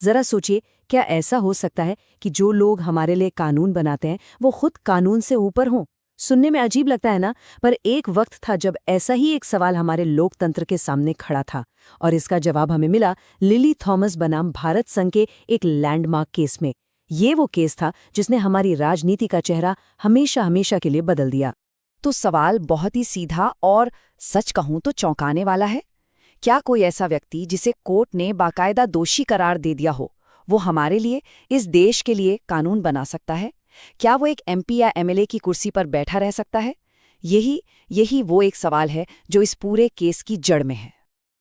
जरा सोचिए, क्या ऐसा हो सकता है कि जो लोग हमारे लिए कानून बनाते हैं वो खुद कानून से ऊपर हों? सुनने में अजीब लगता है ना, पर एक वक्त था जब ऐसा ही एक सवाल हमारे लोकतंत्र के सामने खड़ा था, और इसका जवाब हमें मिला लिली थॉमस बनाम भारत संघ के एक लैंडमार्क केस में। ये वो केस था जिसने हमारी राजनीति का चेहरा हमेशा हमेशा के लिए बदल दिया। तो सवाल बहुत ही सीधा और सच कहूं तो चौंकाने वाला है। क्या कोई ऐसा व्यक्ति जिसे कोर्ट ने बाकायदा दोषी करार दे दिया हो, वो हमारे लिए, इस देश के लिए कानून बना सकता है? क्या वो एक एमपी या एमएलए की कुर्सी पर बैठा रह सकता है? यही यही वो एक सवाल है जो इस पूरे केस की जड़ में है।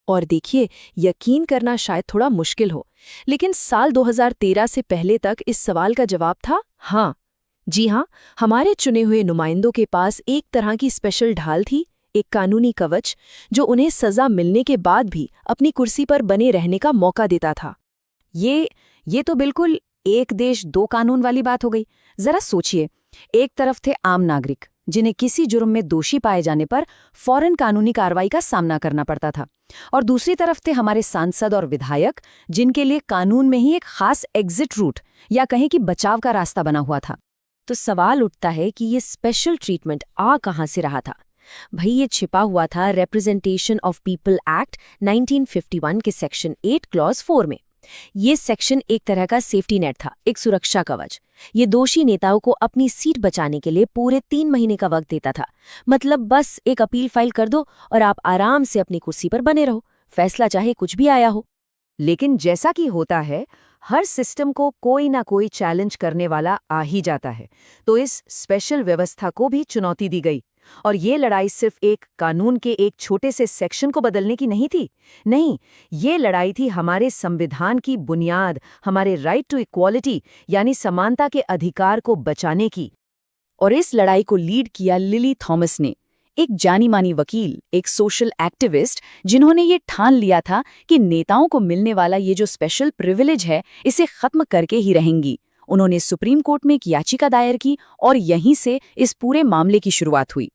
और देखिए, यकीन करना शायद थोड़ा मुश्किल हो, लेकिन साल 2013 से पहले तक इस सवाल का जवाब था हाँ। जी हाँ, हमारे चुने हुए नुमाइंदों के पास एक तरह की स्पेशल ढाल थी, एक कानूनी कवच, जो उन्हें सजा मिलने के बाद भी अपनी कुर्सी पर बने रहने का मौका देता था। ये तो बिल्कुल एक देश दो कानून वाली बात हो गई। जरा सोचिए, एक तरफ थे आम नागरिक जिन्हें किसी जुर्म में दोषी पाए जाने पर फौरन कानूनी कार्रवाई का सामना करना पड़ता था, और दूसरी तरफ थे हमारे सांसद और विधायक जिनके लिए कानून में ही एक खास एग्जिट रूट या कहें कि बचाव का रास्ता बना हुआ था। तो सवाल उठता है कि ये स्पेशल ट्रीटमेंट आ कहाँ से रहा था? भाई, ये छिपा हुआ था रिप्रेजेंटेशन ऑफ पीपल एक्ट 1951 के सेक्शन 8 क्लॉज 4 में। ये सेक्शन एक तरह का सेफ्टी नेट था, एक सुरक्षा कवच। ये दोषी नेताओं को अपनी सीट बचाने के लिए पूरे 3 महीने का वक्त देता था। मतलब बस एक अपील फाइल कर दो और आप आराम से अपनी कुर्सी पर बने रहो, फैसला चाहे कुछ भी आया हो। लेकिन जैसा कि होता है, हर सिस्टम को कोई ना कोई चैलेंज करने वाला आ ही जाता है। तो इस स्पेशल व्यवस्था को भी चुनौती दी गई, और ये लड़ाई सिर्फ एक कानून के एक छोटे से सेक्शन को बदलने की नहीं थी। नहीं, ये लड़ाई थी हमारे संविधान की बुनियाद, हमारे राइट टू इक्वालिटी यानी समानता के अधिकार को बचाने की। और इस लड़ाई को लीड किया लिली थॉमस ने, एक जानी मानी वकील, एक सोशल एक्टिविस्ट, जिन्होंने ये ठान लिया था कि नेताओं को मिलने वाला ये जो स्पेशल प्रिविलेज है, इसे खत्म करके ही रहेंगी। उन्होंने सुप्रीम कोर्ट में एक याचिका दायर की, और यहीं से इस पूरे मामले की शुरुआत हुई।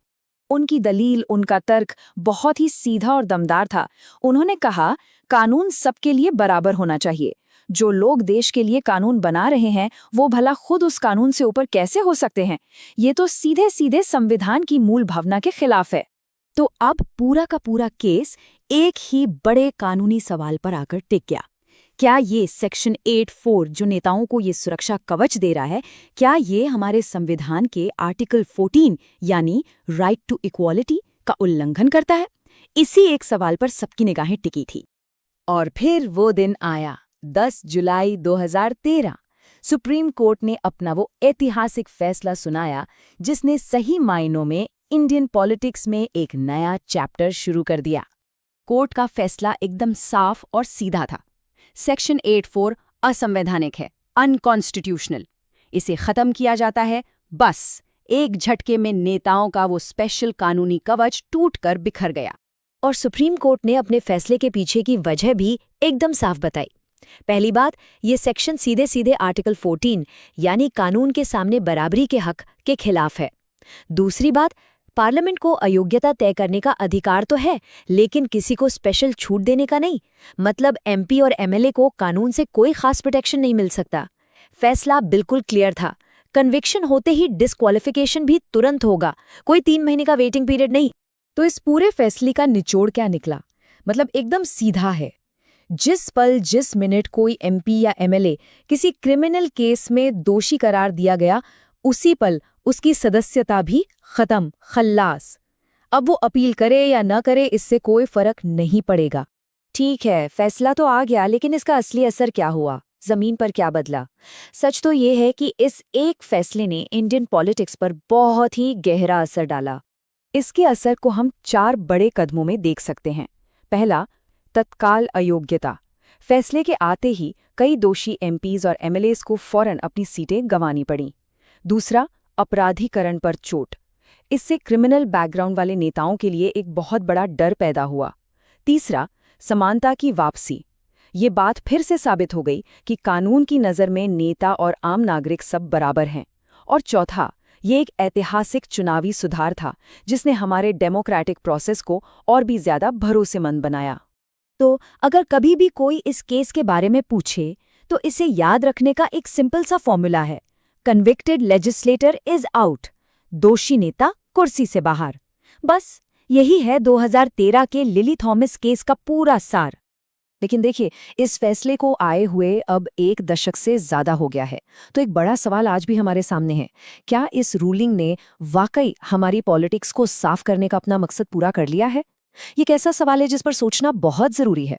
उनकी दलील, उनका तर्क बहुत ही सीधा और दमदार था। उन्होंने कहा, कानून सबके लिए बराबर होना चाहिए। जो लोग देश के लिए कानून बना रहे हैं वो भला खुद उस कानून से ऊपर कैसे हो सकते हैं? ये तो सीधे सीधे संविधान की मूल भावना के खिलाफ है। तो अब पूरा का पूरा केस एक ही बड़े कानूनी सवाल पर आकर टिक गया। क्या ये सेक्शन 8(4 जो नेताओं को ये सुरक्षा कवच दे रहा है, क्या ये हमारे संविधान के आर्टिकल 14 यानी राइट टू इक्वालिटी का उल्लंघन करता है? इसी एक सवाल पर सबकी निगाहें टिकी थी। और फिर वो दिन आया, 10 जुलाई 2013। सुप्रीम कोर्ट ने अपना वो ऐतिहासिक फैसला सुनाया जिसने सही मायनों में इंडियन पॉलिटिक्स में एक नया चैप्टर शुरू कर दिया। कोर्ट का फैसला एकदम साफ और सीधा था। सेक्शन 8(4 असंवैधानिक है, अनकॉन्स्टिट्यूशनल। इसे खत्म किया जाता है। बस एक झटके में नेताओं का वो स्पेशल कानूनी कवच टूटकर बिखर गया। और सुप्रीम कोर्ट ने अपने फैसले के पीछे की वजह भी एकदम साफ बताई। पहली बात, ये सेक्शन सीधे सीधे आर्टिकल 14 यानी कानून के सामने बराबरी के हक के खिलाफ है। दूसरी बात, पार्लियामेंट को अयोग्यता तय करने का अधिकार तो है, लेकिन किसी को स्पेशल छूट देने का नहीं। मतलब एमपी और एमएलए को कानून से कोई खास प्रोटेक्शन नहीं मिल सकता। फैसला बिल्कुल क्लियर था। कन्विक्शन होते ही डिस्क्वालिफिकेशन भी तुरंत होगा, कोई 3 महीने का वेटिंग पीरियड नहीं। तो इस पूरे फैसले का निचोड़ क्या निकला? मतलब एकदम सीधा है। जिस पल, जिस मिनट कोई एमपी या एमएलए किसी क्रिमिनल केस में दोषी करार दिया गया, उसी पल उसकी सदस्यता भी खत्म, खल्लास। अब वो अपील करे या न करे, इससे कोई फर्क नहीं पड़ेगा। ठीक है, फैसला तो आ गया, लेकिन इसका असली असर क्या हुआ? जमीन पर क्या बदला? सच तो ये है कि इस एक फैसले ने इंडियन पॉलिटिक्स पर बहुत ही गहरा असर डाला। इसके असर को हम 4 बड़े कदमों में देख सकते हैं। पहला, तत्काल अयोग्यता। फैसले के आते ही कई दोषी एमपीज और एमएलएस को फौरन अपनी सीटें गंवानी पड़ीं। दूसरा, अपराधीकरण पर चोट। इससे क्रिमिनल बैकग्राउंड वाले नेताओं के लिए एक बहुत बड़ा डर पैदा हुआ। तीसरा, समानता की वापसी। ये बात फिर से साबित हो गई कि कानून की नज़र में नेता और आम नागरिक सब बराबर हैं। और चौथा, ये एक ऐतिहासिक चुनावी सुधार था जिसने हमारे डेमोक्रेटिक प्रोसेस को और भी ज्यादा भरोसेमंद बनाया। तो अगर कभी भी कोई इस केस के बारे में पूछे तो इसे याद रखने का एक सिंपल सा फॉर्मूला है, कन्विक्टेड लेजिस्लेटर इज आउट, दोषी नेता कुर्सी से बाहर। बस यही है 2013 के लिली थॉमस केस का पूरा सार। लेकिन देखिए, इस फैसले को आए हुए अब 1 दशक से ज्यादा हो गया है, तो एक बड़ा सवाल आज भी हमारे सामने है। क्या इस रूलिंग ने वाकई हमारी पॉलिटिक्स को साफ करने का अपना मकसद पूरा कर लिया है? ये एक ऐसा सवाल है जिस पर सोचना बहुत जरूरी है।